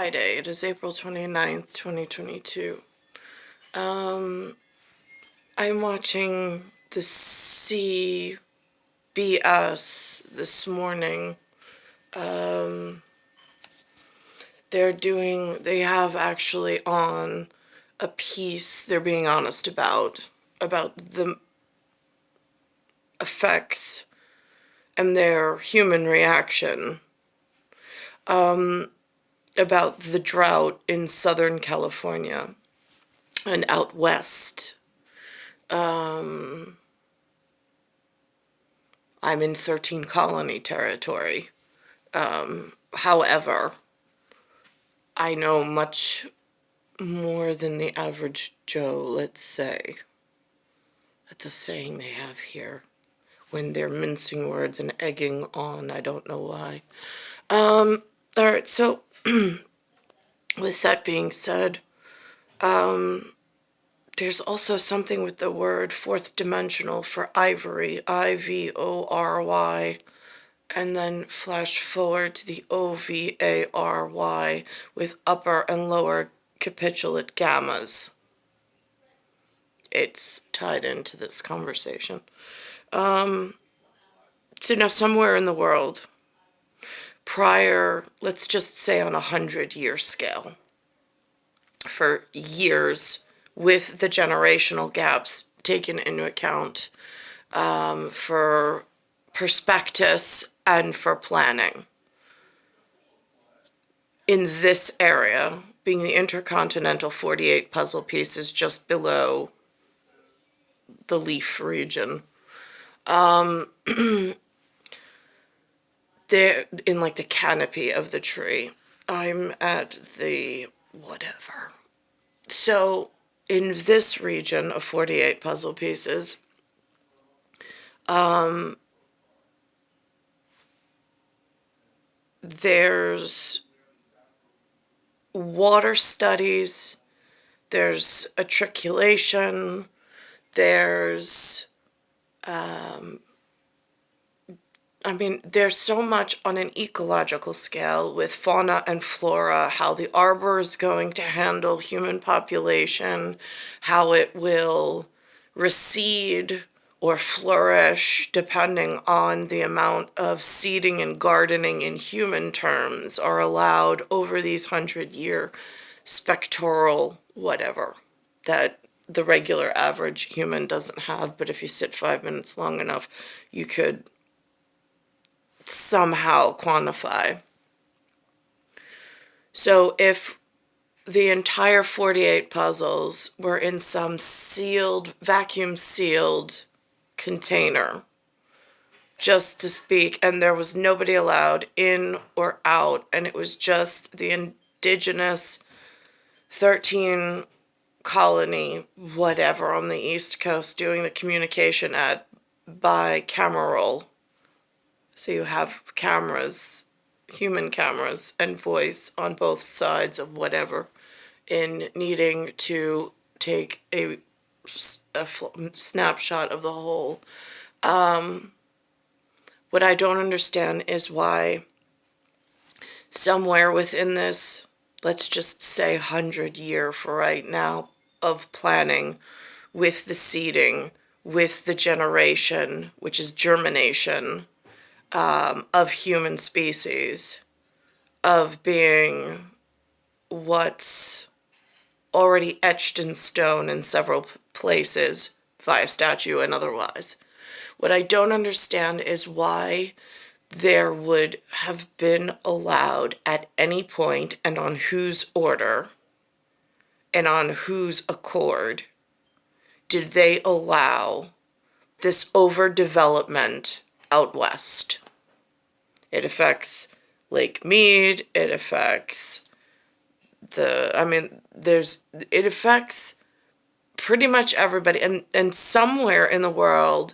Friday. It is April 29th, 2022. I'm watching the CBS this morning. They have actually on a piece they're being honest about the effects and their human reaction about the drought in Southern California and out west. I'm in 13 colony territory. However, I know much more than the average Joe, let's say. That's a saying they have here when they're mincing words and egging on. I don't know why. All right, so with that being said, there's also something with the word fourth dimensional for ivory, I-V-O-R-Y, and then flash forward to the O-V-A-R-Y with upper and lower capitulate gammas. It's tied into this conversation. So now somewhere in the world, prior, let's just say on a 100-year scale, for years with the generational gaps taken into account for prospectus and for planning. In this area, being the intercontinental 48 puzzle pieces just below the leaf region, they're in like the canopy of the tree. I'm at the whatever. So in this region of 48 puzzle pieces, there's water studies, there's atriculation, there's there's so much on an ecological scale with fauna and flora, how the arbor is going to handle human population, how it will recede or flourish depending on the amount of seeding and gardening in human terms are allowed over these 100-year spectral whatever that the regular average human doesn't have, but if you sit 5 minutes long enough, you could somehow quantify. So if the entire 48 puzzles were in some sealed, vacuum-sealed container, just to speak, and there was nobody allowed in or out, and it was just the indigenous 13 colony, whatever, on the East Coast doing the communication at bicameral. So you have cameras, human cameras, and voice on both sides of whatever in needing to take a snapshot of the whole. What I don't understand is why somewhere within this, let's just say 100-year for right now, of planning with the seeding, with the generation, which is germination, of human species, of being what's already etched in stone in several places via statue and otherwise. What I don't understand is why there would have been allowed at any point and on whose order and on whose accord did they allow this overdevelopment out west. It affects Lake Mead, it affects it affects pretty much everybody, and somewhere in the world,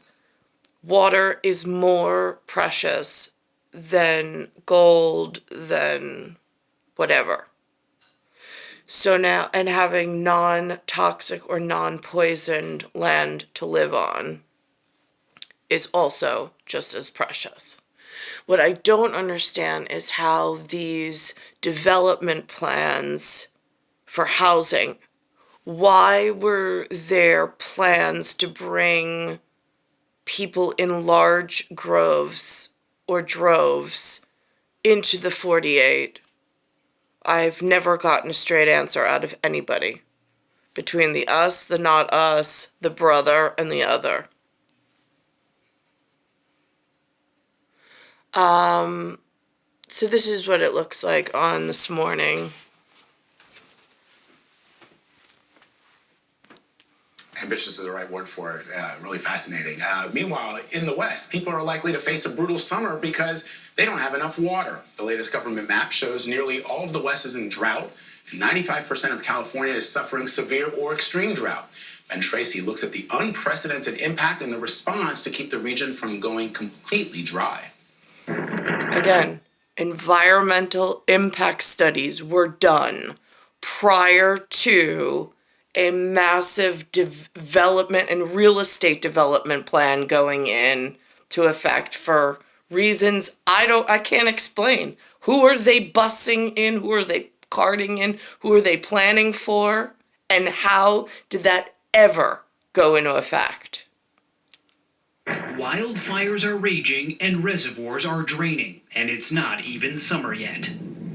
water is more precious than gold, than whatever. So now, and having non-toxic or non-poisoned land to live on is also just as precious. What I don't understand is how these development plans for housing, why were there plans to bring people in large groves or droves into the 48? I've never gotten a straight answer out of anybody. Between the us, the not us, the brother, and the other. So this is what it looks like on this morning. Ambitious is the right word for it. Really fascinating. Meanwhile, in the West, people are likely to face a brutal summer because they don't have enough water. The latest government map shows nearly all of the West is in drought, and 95% of California is suffering severe or extreme drought. Ben Tracy looks at the unprecedented impact and the response to keep the region from going completely dry. Again, environmental impact studies were done prior to a massive development and real estate development plan going in to effect for reasons I can't explain. Who are they busing in? Who are they carting in? Who are they planning for? And how did that ever go into effect? Wildfires are raging and reservoirs are draining, and it's not even summer yet.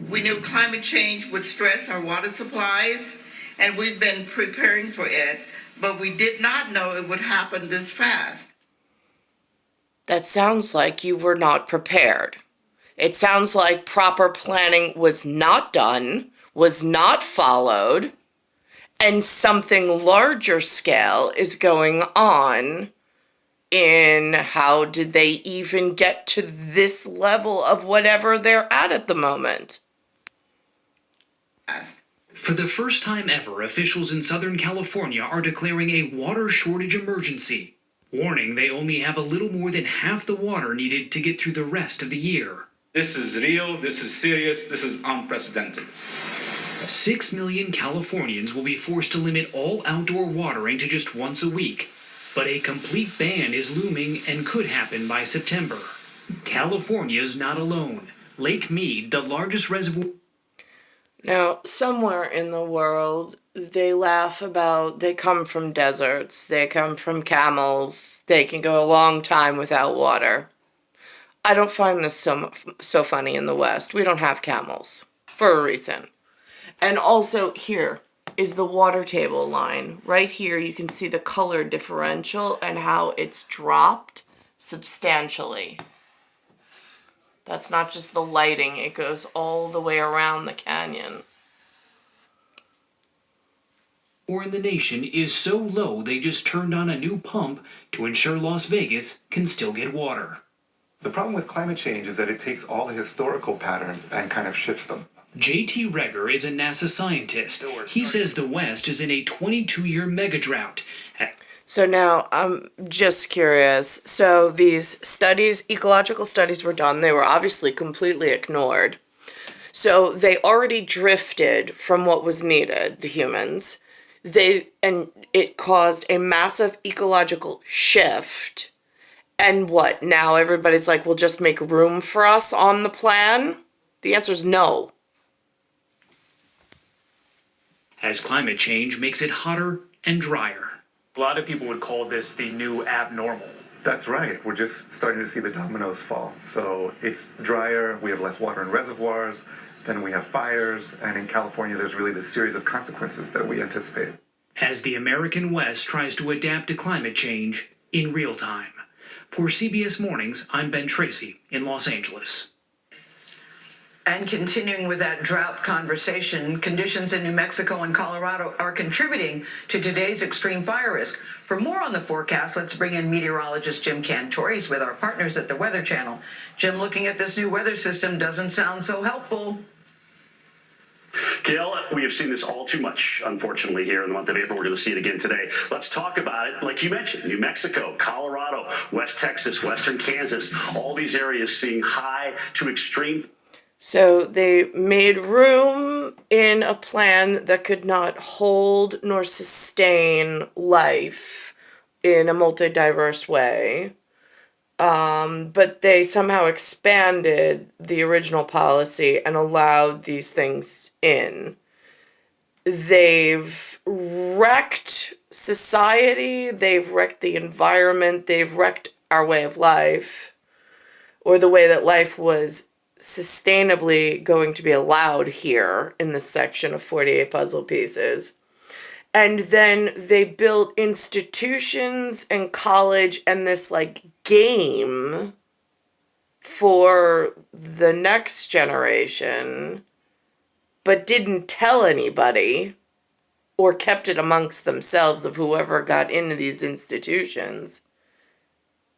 We knew climate change would stress our water supplies, and we've been preparing for it, but we did not know it would happen this fast. That sounds like you were not prepared. It sounds like proper planning was not done, was not followed, and something larger scale is going on in how did they even get to this level of whatever they're at the moment. For the first time ever, officials in Southern California are declaring a water shortage emergency, warning they only have a little more than half the water needed to get through the rest of the year. This is real, this is serious, this is unprecedented. 6 million Californians will be forced to limit all outdoor watering to just once a week, but a complete ban is looming and could happen by September. California's not alone. Lake Mead, the largest reservoir... Now, somewhere in the world, they laugh about they come from deserts, they come from camels, they can go a long time without water. I don't find this so funny in the West. We don't have camels, for a reason. And also, here is the water table line. Right here, you can see the color differential and how it's dropped substantially. That's not just the lighting, it goes all the way around the canyon. Or in the nation is so low they just turned on a new pump to ensure Las Vegas can still get water. The problem with climate change is that it takes all the historical patterns and kind of shifts them. J.T. Reger is a NASA scientist. He says the West is in a 22-year megadrought. So now, I'm just curious. So these studies, ecological studies were done. They were obviously completely ignored. So they already drifted from what was needed, the humans. And it caused a massive ecological shift. And what, now everybody's like, we'll just make room for us on the plan? The answer is no. As climate change makes it hotter and drier. A lot of people would call this the new abnormal. That's right. We're just starting to see the dominoes fall. So it's drier, we have less water in reservoirs, then we have fires, and in California there's really this series of consequences that we anticipate. As the American West tries to adapt to climate change in real time. For CBS Mornings, I'm Ben Tracy in Los Angeles. And continuing with that drought conversation, conditions in New Mexico and Colorado are contributing to today's extreme fire risk. For more on the forecast, let's bring in meteorologist Jim Cantor. He's with our partners at the Weather Channel. Jim, looking at this new weather system doesn't sound so helpful. Gail, we have seen this all too much, unfortunately, here in the month of April. We're going to see it again today. Let's talk about it. Like you mentioned, New Mexico, Colorado, West Texas, Western Kansas, all these areas seeing high to extreme. So they made room in a plan that could not hold nor sustain life in a multi-diverse way. but they somehow expanded the original policy and allowed these things in. They've wrecked society, they've wrecked the environment, they've wrecked our way of life, or the way that life was sustainably going to be allowed here in this section of 48 puzzle pieces. And then they built institutions and college and this like game for the next generation, but didn't tell anybody or kept it amongst themselves of whoever got into these institutions,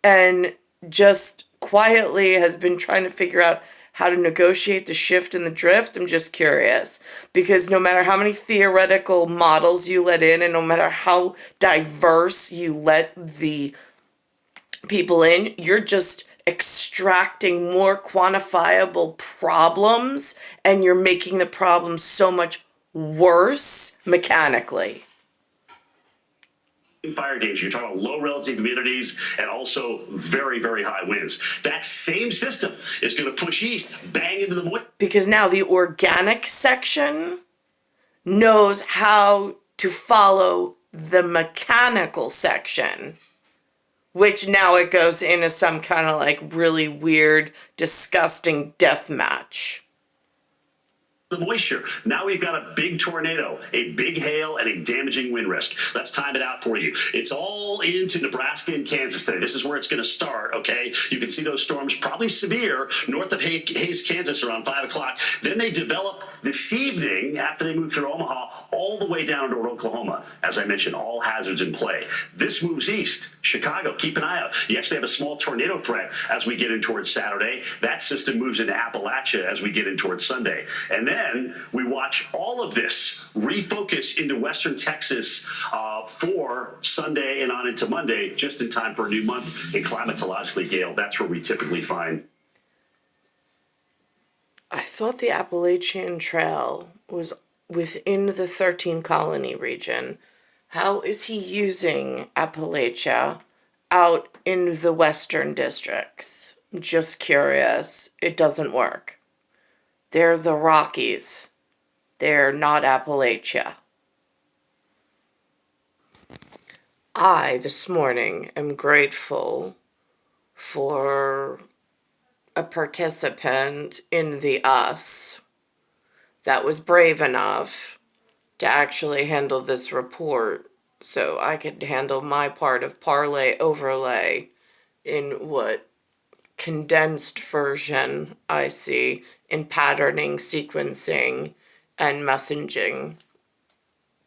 and just quietly has been trying to figure out how to negotiate the shift and the drift. I'm just curious, because no matter how many theoretical models you let in and no matter how diverse you let the people in, you're just extracting more quantifiable problems and you're making the problem so much worse mechanically. Fire danger. You're talking about low relative humidities and also very, very high winds. That same system is going to push east, bang into the moist. Because now the organic section knows how to follow the mechanical section, which now it goes into some kind of like really weird, disgusting death match. The moisture. Now we've got a big tornado, a big hail, and a damaging wind risk. Let's time it out for you. It's all into Nebraska and Kansas today. This is where it's going to start, okay? You can see those storms probably severe north of Hays, Kansas around 5 o'clock. Then they develop this evening after they move through Omaha all the way down to Oklahoma. As I mentioned, all hazards in play. This moves east. Chicago, keep an eye out. You actually have a small tornado threat as we get in towards Saturday. That system moves into Appalachia as we get in towards Sunday. And then we watch all of this refocus into western Texas for Sunday and on into Monday, just in time for a new month in climatologically Gale. That's where we typically find. I thought the Appalachian Trail was within the 13 colony region. How is he using Appalachia out in the western districts? Just curious. It doesn't work. They're the Rockies. They're not Appalachia. I, this morning, am grateful for a participant in the US that was brave enough to actually handle this report so I could handle my part of parlay overlay in what condensed version I see in patterning, sequencing, and messaging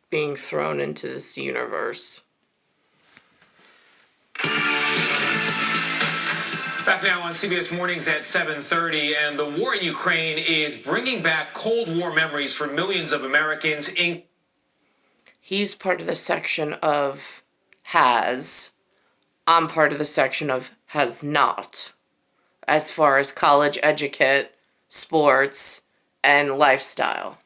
being thrown into this universe. Back now on CBS Mornings at 7:30, and the war in Ukraine is bringing back Cold War memories for millions of Americans. He's part of the section of has. I'm part of the section of has not, as far as college etiquette, sports, and lifestyle.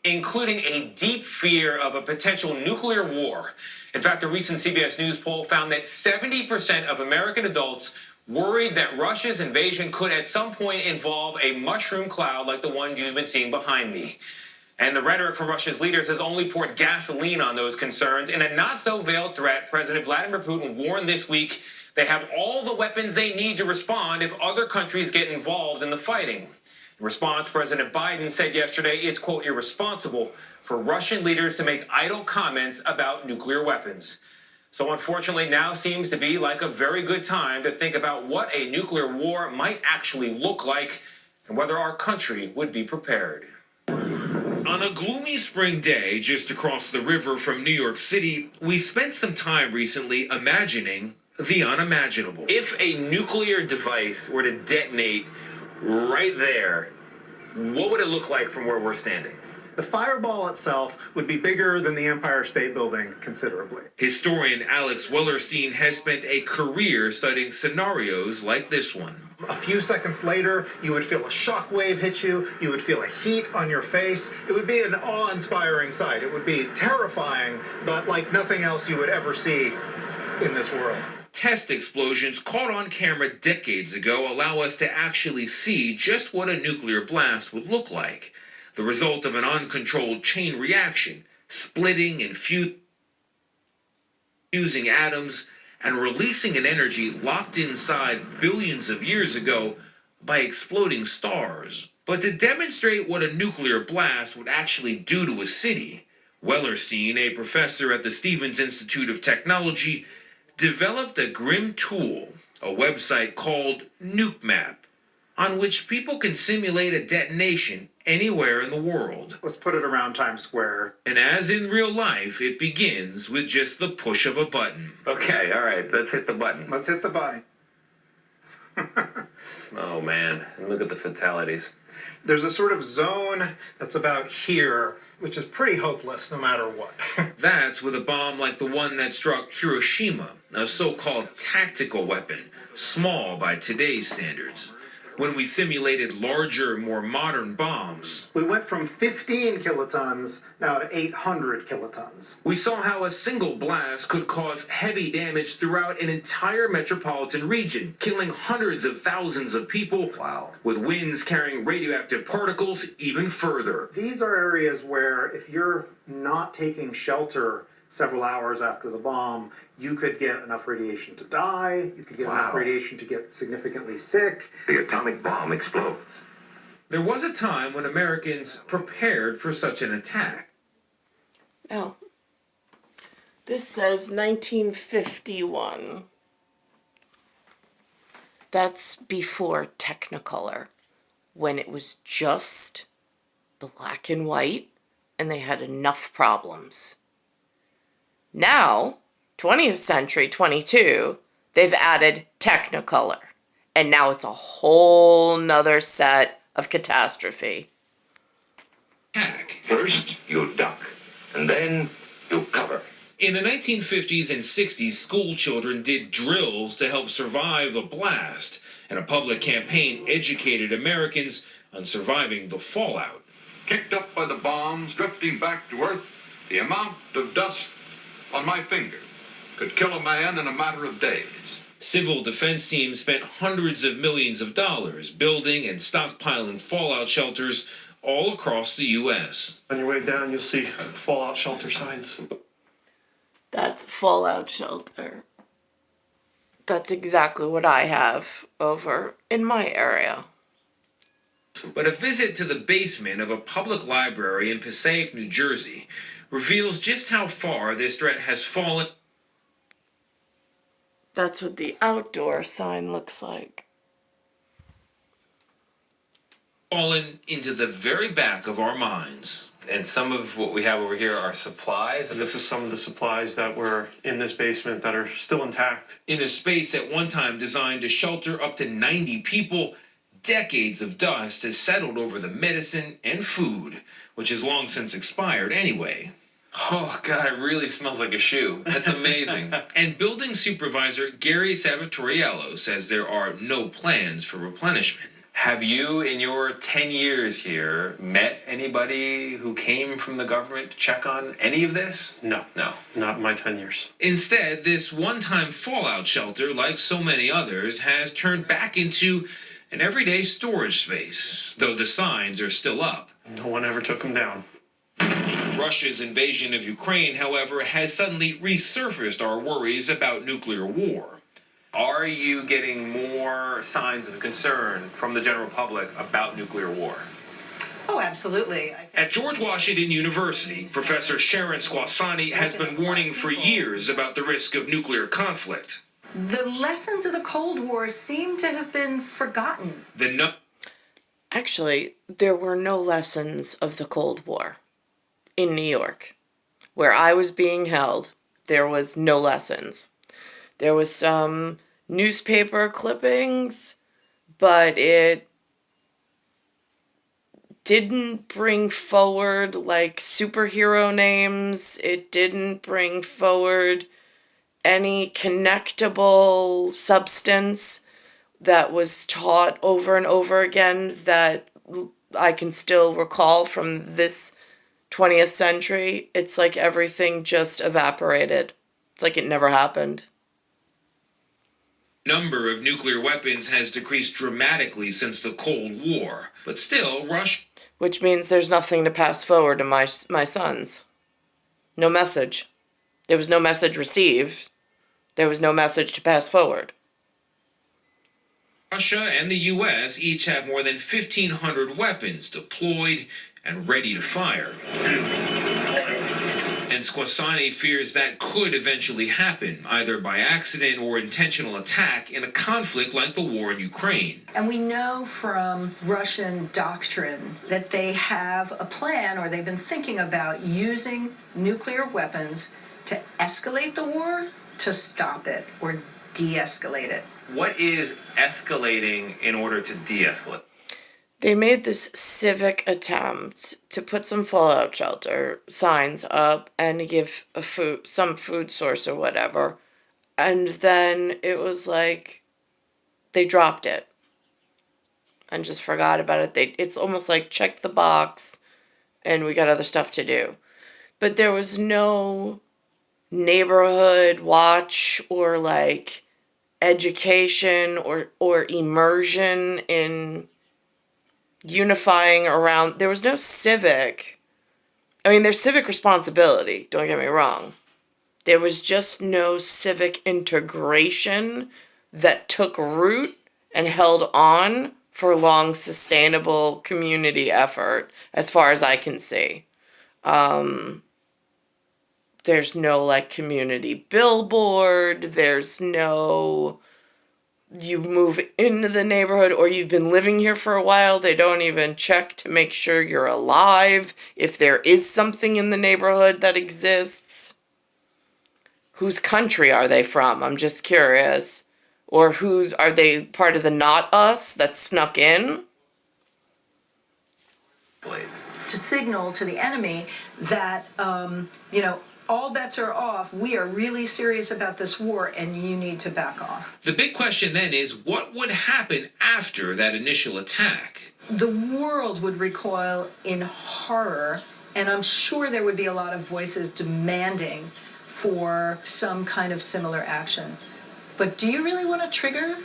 Including a deep fear of a potential nuclear war. In fact, a recent CBS News poll found that 70% of American adults worried that Russia's invasion could at some point involve a mushroom cloud like the one you've been seeing behind me. And the rhetoric from Russia's leaders has only poured gasoline on those concerns. In a not-so-veiled threat, President Vladimir Putin warned this week they have all the weapons they need to respond if other countries get involved in the fighting. In response, President Biden said yesterday it's, quote, irresponsible for Russian leaders to make idle comments about nuclear weapons. So unfortunately, now seems to be like a very good time to think about what a nuclear war might actually look like and whether our country would be prepared. On a gloomy spring day just across the river from New York City, we spent some time recently imagining the unimaginable. If a nuclear device were to detonate right there, what would it look like from where we're standing? The fireball itself would be bigger than the Empire State Building considerably. Historian Alex Wellerstein has spent a career studying scenarios like this one. A few seconds later, you would feel a shock wave hit you. You would feel a heat on your face. It would be an awe-inspiring sight. It would be terrifying, but like nothing else you would ever see in this world. Test explosions caught on camera decades ago allow us to actually see just what a nuclear blast would look like. The result of an uncontrolled chain reaction, splitting and fusing atoms and releasing an energy locked inside billions of years ago by exploding stars. But to demonstrate what a nuclear blast would actually do to a city, Wellerstein, a professor at the Stevens Institute of Technology, developed a grim tool, a website called NukeMap, on which people can simulate a detonation anywhere in the world. Let's put it around Times Square. And as in real life, it begins with just the push of a button. Okay, all right, let's hit the button. Let's hit the button. Oh man, and look at the fatalities. There's a sort of zone that's about here, which is pretty hopeless no matter what. That's with a bomb like the one that struck Hiroshima, a so-called tactical weapon, small by today's standards. When we simulated larger, more modern bombs, We went from 15 kilotons now to 800 kilotons. we saw how a single blast could cause heavy damage throughout an entire metropolitan region, killing hundreds of thousands of people, with winds carrying radioactive particles even further. These are areas where if you're not taking shelter several hours after the bomb, you could get enough radiation to die, you could get enough radiation to get significantly sick. The atomic bomb explodes. There was a time when Americans prepared for such an attack. Now, this says 1951. That's before Technicolor, when it was just black and white and they had enough problems. Now, 20th century 22, they've added Technicolor, and now it's a whole nother set of catastrophe. First, you duck, and then you cover. In the 1950s and 60s, school children did drills to help survive the blast, and a public campaign educated Americans on surviving the fallout. Kicked up by the bombs drifting back to Earth, the amount of dust on my finger could kill a man in a matter of days. Civil defense teams spent hundreds of millions of dollars building and stockpiling fallout shelters all across the U.S. On your way down, you'll see fallout shelter signs. That's fallout shelter. That's exactly what I have over in my area. But a visit to the basement of a public library in Passaic, New Jersey, reveals just how far this threat has fallen. That's what the outdoor sign looks like. Fallen into the very back of our minds. And some of what we have over here are supplies. And this is some of the supplies that were in this basement that are still intact. In a space at one time designed to shelter up to 90 people, decades of dust has settled over the medicine and food, which has long since expired anyway. Oh, God, it really smells like a shoe. That's amazing. And building supervisor Gary Savatoriello says there are no plans for replenishment. Have you, in your 10 years here, met anybody who came from the government to check on any of this? No. No. Not in my 10 years. Instead, this one-time fallout shelter, like so many others, has turned back into an everyday storage space, though the signs are still up. No one ever took them down. Russia's invasion of Ukraine, however, has suddenly resurfaced our worries about nuclear war. Are you getting more signs of concern from the general public about nuclear war? Oh, absolutely. At George Washington University, Professor Sharon Squassani has been warning for years about the risk of nuclear conflict. The lessons of the Cold War seem to have been forgotten. Actually, there were no lessons of the Cold War in New York. Where I was being held, there was no lessons. There was some newspaper clippings, but it didn't bring forward like superhero names. It didn't bring forward any connectable substance that was taught over and over again that I can still recall from this 20th century. It's like everything just evaporated. It's like it never happened. Number of nuclear weapons has decreased dramatically since the Cold War, but still, Russia... Which means there's nothing to pass forward to my sons. No message. There was no message received. There was no message to pass forward. Russia and the U.S. each have more than 1,500 weapons deployed and ready to fire. And Squasani fears that could eventually happen, either by accident or intentional attack in a conflict like the war in Ukraine. And we know from Russian doctrine that they have a plan, or they've been thinking about using nuclear weapons to escalate the war, to stop it, or de-escalate it. What is escalating in order to de-escalate? They made this civic attempt to put some fallout shelter signs up and to give some food source or whatever. And then it was like they dropped it and just forgot about it. It's almost like check the box and we got other stuff to do. But there was no neighborhood watch or like education or immersion in unifying around. There was no civic. I mean, there's civic responsibility, don't get me wrong. There was just no civic integration that took root and held on for long, sustainable community effort, as far as I can see. There's no, like, community billboard. There's no... You move into the neighborhood or you've been living here for a while, they don't even check to make sure you're alive. If there is something in the neighborhood that exists, whose country are they from? I'm just curious. Or are they part of the not us that snuck in? To signal to the enemy that, all bets are off. We are really serious about this war, and you need to back off. The big question then is, what would happen after that initial attack? The world would recoil in horror, and I'm sure there would be a lot of voices demanding for some kind of similar action. But do you really want to trigger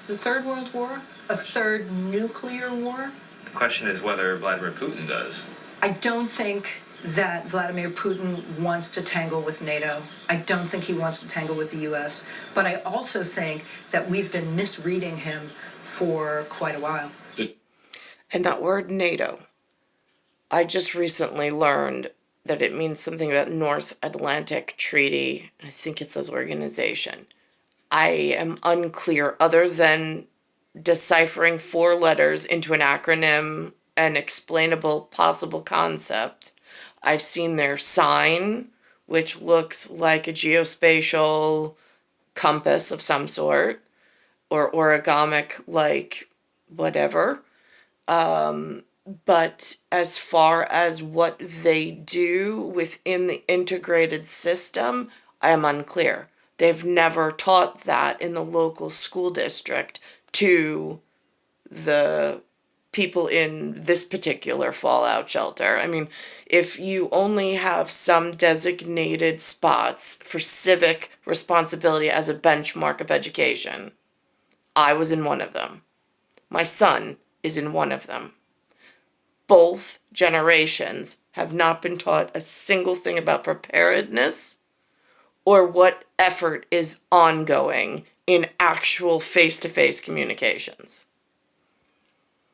the Third World War? A third nuclear war? The question is whether Vladimir Putin does. I don't think that Vladimir Putin wants to tangle with NATO. I don't think he wants to tangle with the U.S. But I also think that we've been misreading him for quite a while. And that word NATO, I just recently learned that it means something about North Atlantic Treaty. I think it says organization. I am unclear, other than deciphering 4 letters into an acronym and explainable possible concept. I've seen their sign, which looks like a geospatial compass of some sort, or origamic, like, whatever. But as far as what they do within the integrated system, I am unclear. They've never taught that in the local school district to the people in this particular fallout shelter. I mean, if you only have some designated spots for civic responsibility as a benchmark of education, I was in one of them. My son is in one of them. Both generations have not been taught a single thing about preparedness or what effort is ongoing in actual face-to-face communications.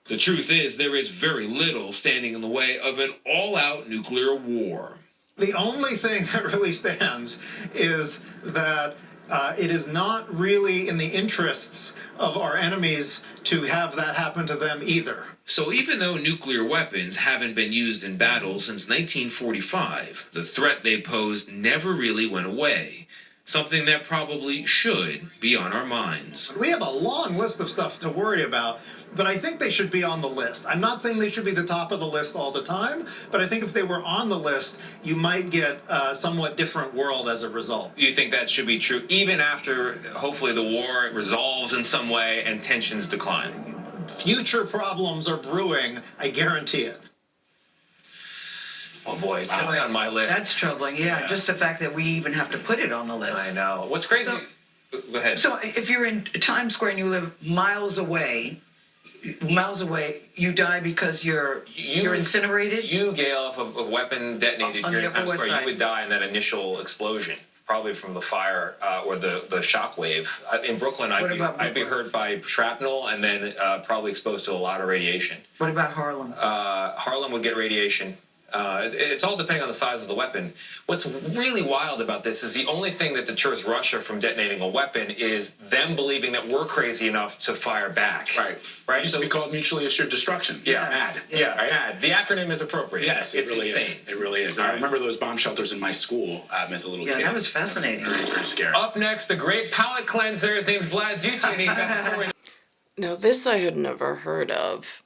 The truth is, there is very little standing in the way of an all-out nuclear war. The only thing that really stands is that it is not really in the interests of our enemies to have that happen to them either. So even though nuclear weapons haven't been used in battle since 1945, the threat they posed never really went away. Something that probably should be on our minds. We have a long list of stuff to worry about, but I think they should be on the list. I'm not saying they should be the top of the list all the time, but I think if they were on the list, you might get a somewhat different world as a result. You think that should be true even after, hopefully, the war resolves in some way and tensions decline? Future problems are brewing, I guarantee it. Oh boy, it's definitely on my list. That's troubling, yeah. Just the fact that we even have to put it on the list. I know. What's crazy? Go ahead. So if you're in Times Square and you live miles away, you die because you're incinerated? You, Gail, if a weapon detonated On here the in Upper Times West Square, Side. you would die in that initial explosion, probably from the fire or the shock wave. In Brooklyn, I'd be hurt by shrapnel and then probably exposed to a lot of radiation. What about Harlem? Harlem would get radiation. It's all depending on the size of the weapon. What's really wild about this is the only thing that deters Russia from detonating a weapon is them believing that we're crazy enough to fire back. Right. It used to be called mutually assured destruction. Yeah. MAD. Yeah, Right? MAD. The acronym is appropriate. Yes, it's really insane. is. It really is. I remember those bomb shelters in my school as a little kid. Yeah, that was fascinating. Very, very scary. Up next, the great palate cleanser. His name's Vlad Zutin. He's got the story. Now, this I had never heard of.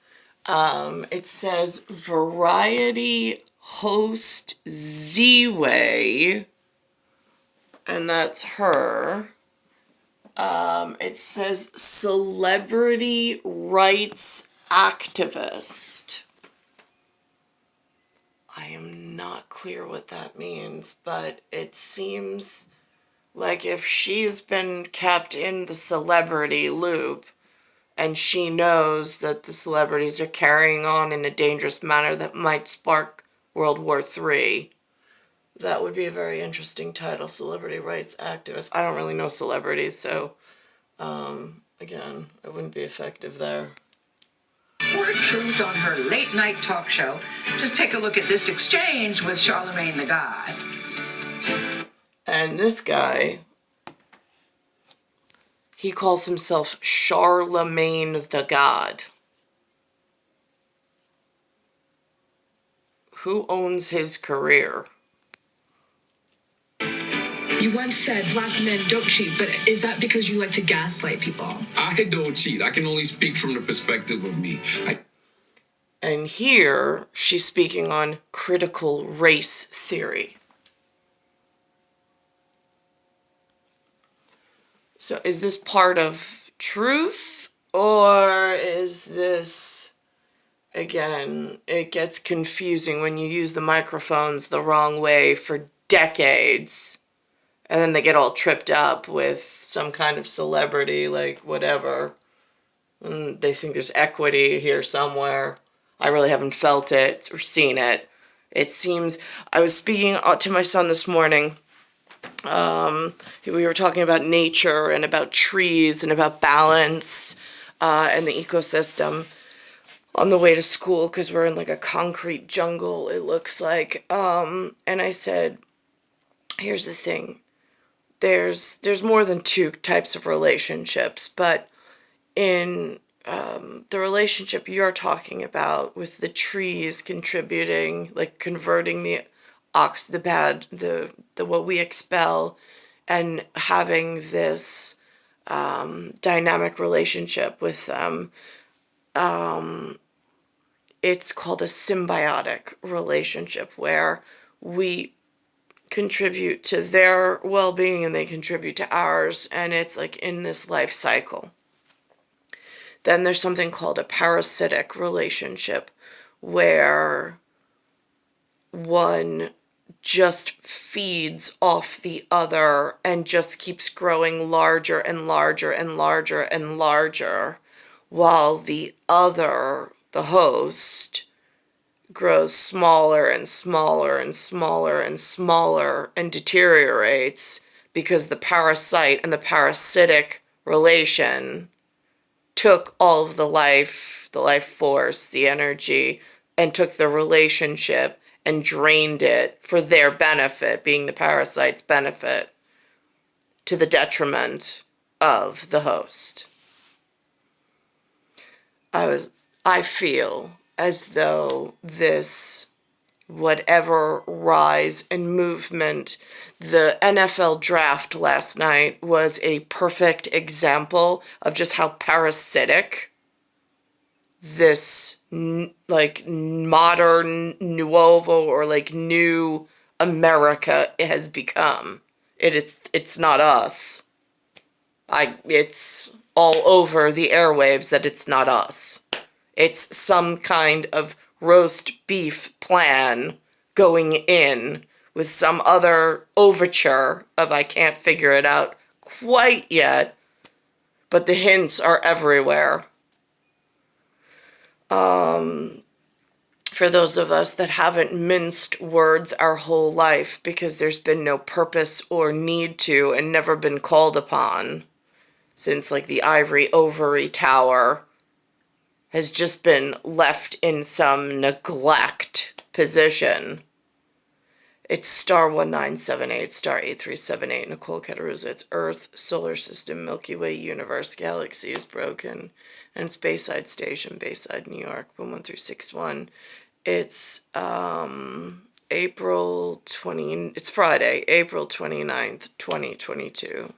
It says Variety Host Z-Way, and that's her. It says Celebrity Rights Activist. I am not clear what that means, but it seems like if she's been kept in the celebrity loop, and she knows that the celebrities are carrying on in a dangerous manner that might spark World War III. That would be a very interesting title, Celebrity Rights Activist. I don't really know celebrities, so, again, I woun't be effective there. For truth on her late night talk show, just take a look at this exchange with Charlemagne the God. And this guy, he calls himself Charlemagne the God. Who owns his career? You once said black men don't cheat, but is that because you like to gaslight people? I don't cheat. I can only speak from the perspective of me. And here, she's speaking on critical race theory. So is this part of truth, or is this, again, it gets confusing when you use the microphones the wrong way for decades, and then they get all tripped up with some kind of celebrity, like whatever, and they think there's equity here somewhere. I really haven't felt it or seen it. It seems, I was speaking to my son this morning. We were talking about nature and about trees and about balance and the ecosystem on the way to school, because we're in like a concrete jungle, it looks like. And I said, here's the thing. There's more than two types of relationships, but in the relationship you're talking about with the trees contributing, like converting the what we expel, and having this dynamic relationship with them, it's called a symbiotic relationship where we contribute to their well-being and they contribute to ours, and it's like in this life cycle. Then there's something called a parasitic relationship where one just feeds off the other and just keeps growing larger and larger and larger and larger, while the other, the host, grows smaller and smaller and smaller and smaller and deteriorates because the parasite and the parasitic relation took all of the life force, the energy, and took the relationship and drained it for their benefit, being the parasite's benefit, to the detriment of the host. I feel as though this, whatever rise and movement, the NFL draft last night was a perfect example of just how parasitic this like modern nuovo or like new America has become. It's not us. It's all over the airwaves that it's not us. It's some kind of roast beef plan going in with some other overture of I can't figure it out quite yet, but the hints are everywhere. For those of us that haven't minced words our whole life because there's been no purpose or need to and never been called upon since like the ivory ovary tower has just been left in some neglect position. It's star 1978, star 8378, Nicole, Cattaruzza. It's Earth, Solar System, Milky Way, Universe, Galaxy is broken. And it's Bayside Station, Bayside, New York, 11361. It's it's Friday, April 29th, 2022.